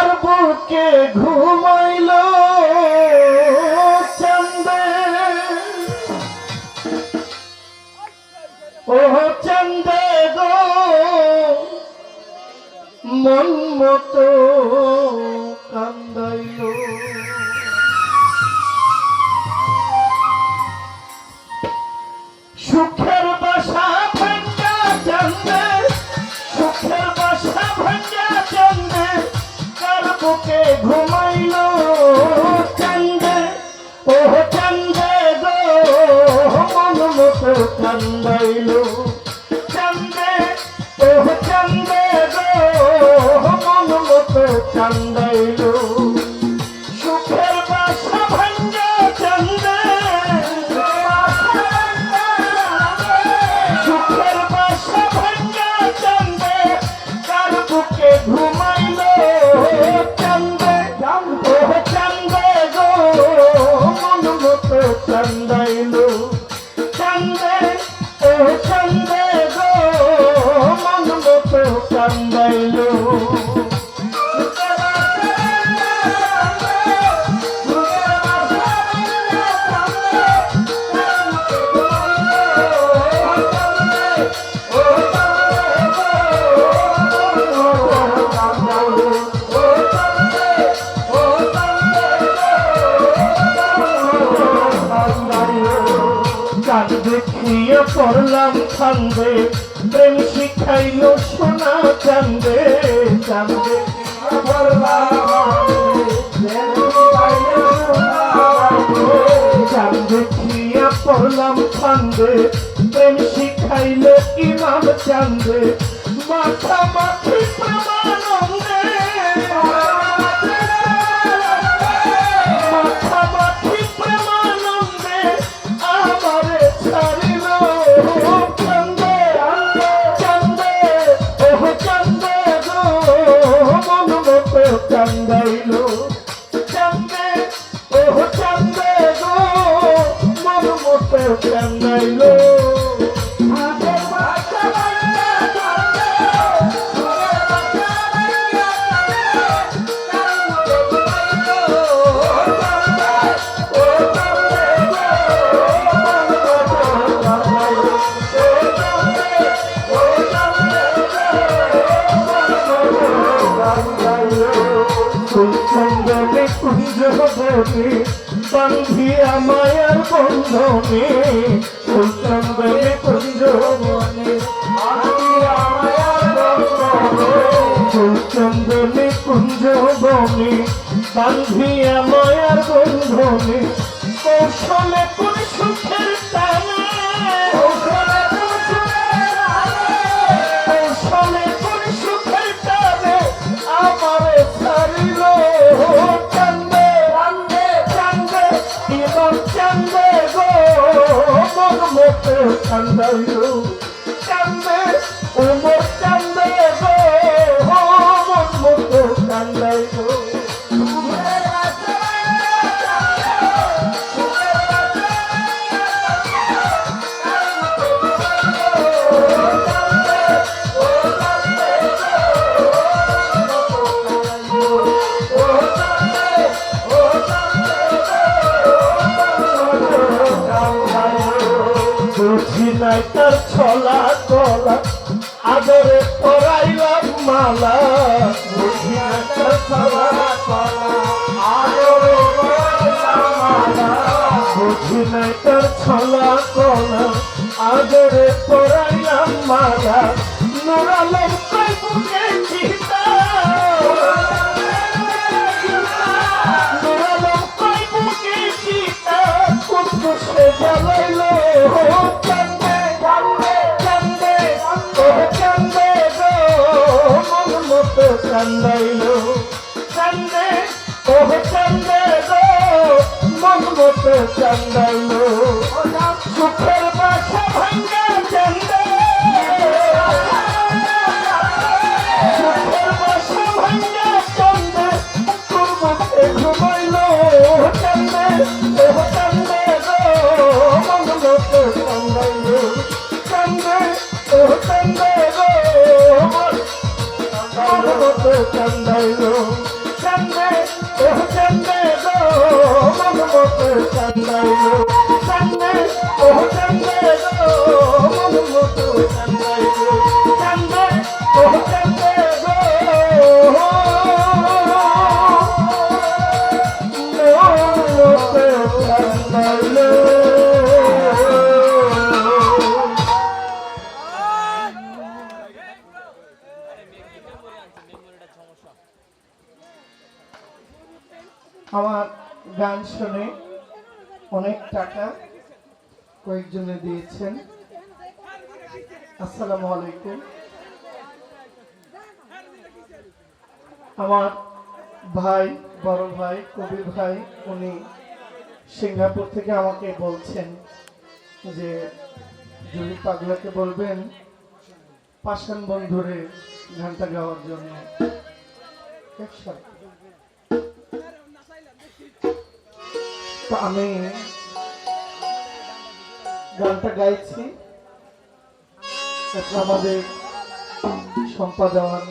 কার বুকে ঘুমাইল চাঁদে ও চাঁদে গো মন মতো কান্দাইল সুখের বাসা ভাঙ্গা চাঁদে সুখের বাসা ভাঙ্গা চাঁদে কার বুকে ঘুমাইল চাঁদে ও চাঁদে গো মন মতো কান্দাইল চাঁদে ও চাঁদে গো মন মতো কান্দাইল সুখের বাসা ভাঙ্গা চাঁদে সুখের বাসা ভাঙ্গা চাঁদে কার বুকে ঘুমাইল চাঁদে ও চাঁদে গো মন মতো কান্দাইল চাঁদে ও চাঁদে গো মন মতো কান্দাইল চাঁদ দেখিয়ে পড়লাম খান্দে প্রেম শিখাইল সোনা চাঁদে চাঁদ দেখিয়ে পড়লাম চাঁদ দেখিয়ে পড়লাম খান্দে প্রেম শিখাইল ইমাম চাঁদে মাথা মাথি প্রেমানন্দে মাথা মাথি প্রেমানন্দে আমারে ছাড়িল চাঁদে চাঁদে ওহ চাঁদে গো মন মতো কান্দাইল চাঁদে ওহ চাঁদে গো মন মতো কান্দাইল চন্দনে কুঞ্জ বনে বান্ধিয়া মায়ার বন্ধনে চন্দনে কুঞ্জ বনে বান্ধিয়া মায়ার বন্ধনে চন্দনে কুঞ্জ বনে বান্ধিয়া মায়ার বন্ধনে কৌশলে কোন সুখের টানে কৌশলে কোন সুখের টানে আমারে ছাড়িল চাঁদে চাঁদে ইমাম চাঁদে গো মন মতো কান্দাইল চাঁদে উমর চাঁদে গো মন মতো কান্দাইল বুঝি নাই তার ছলা কলা আদরে পরাইলাম মালা বুঝি নাই তার ছলা কলা আদরে পরাইলাম মালা বুঝি নাই তার ছলা কলা আদরে পরাইলাম মালা নুরালম কই বুকে চিতা নুরালম কই বুকে চিতা কুদ্দুসে জ্বালাইল চাঁদে চাঁদে ও চাঁদে গো মন মতো কান্দাইল চাঁদে ও চাঁদে গো মন মতো কান্দাইল সুখের বাসা ভাঙ্গা চাঁদে সুখের বাসা ভাঙ্গা চাঁদে তোর বুকে ঘুমাইল চাঁদে ও চাঁদে গো মন মতো কান্দাইল চাঁদে ও চাঁদে গো মন মতো কান্দাইল মতো কান্দাইলো কান্দে ও কান্দে গো মন মতো কান্দাইলো কান্দে ও কান্দে গো আমার গান শুনে অনেক টাকা কয়েকজনে দিয়েছেন। আসসালামু আলাইকুম। আমার ভাই, বড় ভাই, কবির ভাই, উনি সিঙ্গাপুর থেকে আমাকে বলছেন যে জুলি পাগলাকে বলবেন পাষাণ বন্ধুরে গানটা গাওয়ার জন্য। তো আমি গানটা গাইছি। আমাদের সম্পাদক